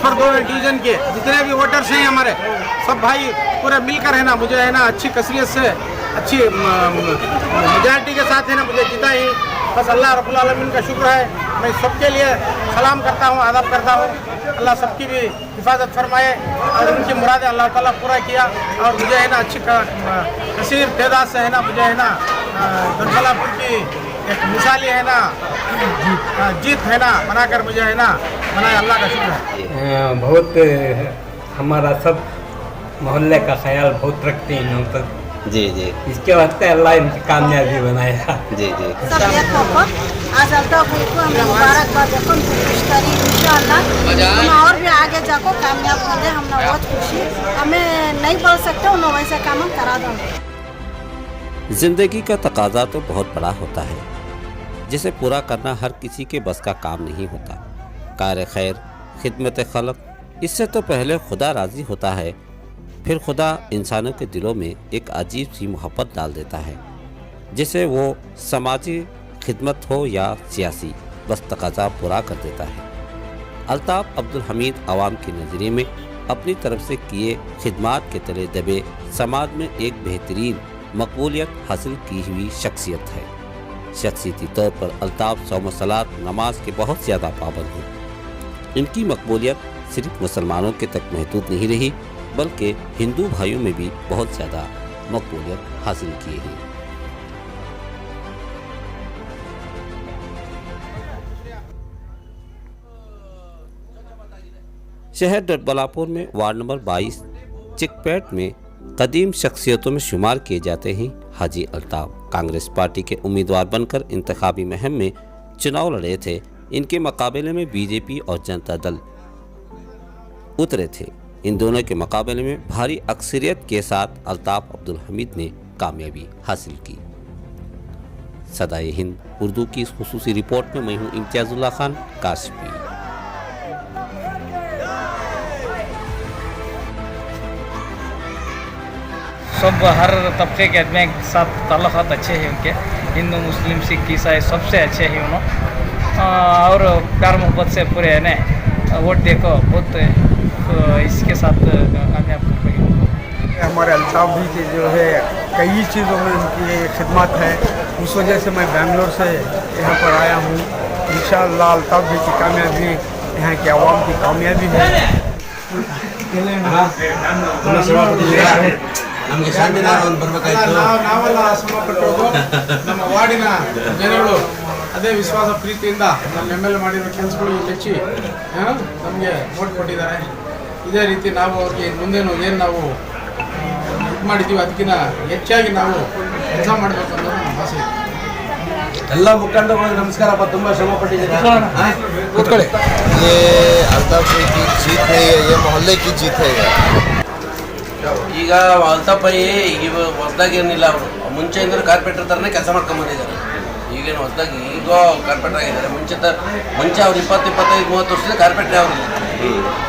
Transfer 2 division के जितने भी वोटर्स हैं हमारे सब भाई पूरे मिलकर है ना मुझे है ना अच्छी कसरियत से अच्छी मेजॉरिटी के साथ है ना मुझे जीता ही। बस अल्लाह रब्बुल आलमीन का शुक्र है। मैं सबके लिए सलाम करता हूँ, आदाब करता हूँ। अल्लाह सबकी भी हिफाजत फरमाए और उनकी मुरादें अल्लाह ताला पूरा किया। और मुझे है ना अच्छी कसीर तादाद से है ना मुझे है ना दरबलापुर की एक मिसाली है ना जीत है ना बनाकर मुझे है ना बनाए। अल्लाह का शुक्र है। बहुत हमारा सब मोहल्ले का ख्याल बहुत रखते हैं हम तक। जी जी इसके वास्ते अल्लाह इनकी कामयाबी बनाया। जी जी सब एक होकर आज अल्ताफ भाई को हम मुबारकबाद देकर खुश करी इंशाअल्लाह हम और भी आगे जाकर कामयाब होंगे। हम बहुत खुशी हमें नहीं बोल सकते उन्होंने वैसे काम हम करा देंगे। जिंदगी का तकाजा तो बहुत बड़ा होता है जिसे पूरा करना हर किसी के बस का काम नहीं होता। कार खैर खिदमत खलक इससे तो पहले खुदा राज़ी होता है, फिर खुदा इंसानों के दिलों में एक अजीब सी मोहब्बत डाल देता है जिसे वो समाजी खिदमत हो या सियासी बस तकाजा पूरा कर देता है। अल्ताफ अब्दुल हमीद आवाम के नज़रिए में अपनी तरफ से किए खिदमात के तले दबे समाज में एक बेहतरीन मकबूलियत हासिल की हुई शख्सियत है। शख्सियती तौर पर अल्ताफ सौम सलात नमाज के बहुत ज़्यादा पाबंद हैं। इनकी मकबूलियत सिर्फ मुसलमानों के तक महदूद नहीं रही बल्कि हिंदू भाइयों में भी बहुत ज़्यादा मकबूलियत हासिल की है। शहर दरबलापुर में वार्ड नंबर 22 चिकपेट में कदीम शख्सियतों में शुमार किए जाते हैं हाजी अल्ताफ। कांग्रेस पार्टी के उम्मीदवार बनकर इंतखाबी मुहिम में चुनाव लड़े थे। इनके मुकाबले में बीजेपी और जनता दल उतरे थे। इन दोनों के मुकाबले में भारी अक्सरियत के साथ अल्ताफ अब्दुल हमीद ने कामयाबी हासिल की। सदाए हिंद उर्दू की इस खुसूसी रिपोर्ट में मैं हूँ इम्तियाजुल्लाह खान काशफी। सब हर तबके के आदमी के साथ ताल्लुक़ात अच्छे हैं उनके। हिंदू मुस्लिम सिख ईसाई सबसे अच्छे हैं उन्होंने और प्यार मोहब्बत से पूरे है ना वोट देखो बहुत इसके साथ कामयाब कर रही है। हमारे अल्ताफ भी की जो है कई चीज़ों में उनकी खिदमत है। उस वजह से मैं बेंगलोर से यहाँ पर आया हूँ। इंशाअल्लाह अल्ताफ भी की कामयाबी यहाँ के अवाम की कामयाबी है। ನಮಗೆ ಶಾಂತಿನಗರವನ್ನು ಬರಬೇಕಾಯಿತು ನಾವೆಲ್ಲ ಶ್ರಮಪಟ್ಟವರು ನಮ್ಮ ವಾರ್ಡಿನ ಜನಗಳು ಅದೇ ವಿಶ್ವಾಸ ಪ್ರೀತಿಯಿಂದ ನಮ್ಮ MLA ಮಾಡಿರೋ ಕೆಲಸಗಳು ಮೆಚ್ಚಿ ನಮಗೆ ವೋಟ್ ಕೊಟ್ಟಿದ್ದಾರೆ। ಇದೇ ರೀತಿ ನಾವು ಅವ್ರಿಗೆ ಮುಂದೇನು ಏನು ನಾವು ಇದು ಮಾಡಿದ್ದೀವಿ ಅದಕ್ಕಿಂತ ಹೆಚ್ಚಾಗಿ ನಾವು ಕೆಲಸ ಮಾಡಬೇಕು ಅನ್ನೋದು ನಮ್ಮ ಆಸೆ ಇದೆ। ಎಲ್ಲ ಮುಖಂಡರುಗಳಿಗೆ ನಮಸ್ಕಾರಪ್ಪ, ತುಂಬ ಶ್ರಮ ಪಟ್ಟಿದ್ದೀರಾ। ये अल्ताफ भाई की जीत नहीं है, ये मोहल्ले की जीत है। ಈಗ ಅಲ್ತಾಫ್ ಈಗ ಹೊಸದಾಗಿ ಏನಿಲ್ಲ, ಅವರು ಮುಂಚೆಯಿಂದ ಕಾರ್ಪೊರೇಟರ್ ಥರನೇ ಕೆಲಸ ಮಾಡ್ಕೊಂಬಂದಿದ್ದಾರೆ। ಈಗೇನು ಹೊಸದಾಗಿ ಈಗ ಕಾರ್ಪೊರೇಟರ್ ಆಗಿದ್ದಾರೆ। ಮುಂಚೆ ಅವ್ರು 20-25-30 ವರ್ಷದಿಂದ ಕಾರ್ಪೊರೇಟರ್ ಅವರು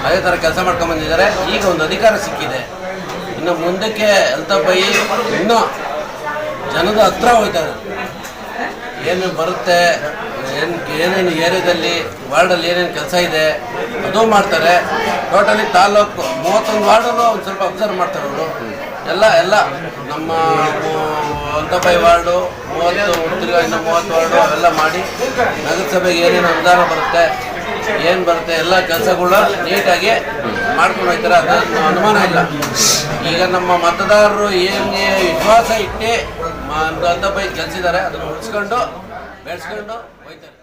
ಅದೇ ಥರ ಕೆಲಸ ಮಾಡ್ಕೊಂಬಂದಿದ್ದಾರೆ। ಈಗ ಒಂದು ಅಧಿಕಾರ ಸಿಕ್ಕಿದೆ, ಇನ್ನು ಮುಂದಕ್ಕೆ ಅಲ್ತಾಫ್ ಭಾಯಿ ಇನ್ನೂ ಜನದ ಹತ್ರ ಹೋಗ್ತಾರೆ। ಏನು ಬರುತ್ತೆ, ಏನೇನು ಏರಿಯಾದಲ್ಲಿ ವಾರ್ಡಲ್ಲಿ ಏನೇನು ಕೆಲಸ ಇದೆ ಅದು ಮಾಡ್ತಾರೆ। ಟೋಟಲಿ ತಾಲೂಕು 31 ವಾರ್ಡಲ್ಲೂ ಒಂದು ಸ್ವಲ್ಪ ಅಬ್ಸರ್ವ್ ಮಾಡ್ತಾರೆ ಅವರು ಎಲ್ಲ ನಮ್ಮ ಅಲ್ತಾಫ್ ಭಾಯಿ ವಾರ್ಡು 30 ತಿರ್ಗಾ ಇನ್ನು 30 ವಾರ್ಡು ಅವೆಲ್ಲ ಮಾಡಿ ನಗರಸಭೆಗೆ ಏನೇನು ಅನುದಾನ ಬರುತ್ತೆ ಏನು ಬರುತ್ತೆ ಎಲ್ಲ ಕೆಲಸಗಳನ್ನ ನೀಟಾಗಿ ಮಾಡ್ಕೊಂಡು ಹೋಗ್ತಾರೆ। ಅದು ಅನುಮಾನ ಇಲ್ಲ। ಈಗ ನಮ್ಮ ಮತದಾರರು ಏನಿಗೆ ವಿಶ್ವಾಸ ಇಟ್ಟು ಅಲ್ತಾಫ್ ಭಾಯಿ ಗೆಲ್ಸಿದ್ದಾರೆ, ಅದನ್ನು ಉಳಿಸ್ಕೊಂಡು ಬೆಳೆಸ್ಕೊಂಡು ಹೋಗ್ತಾರೆ।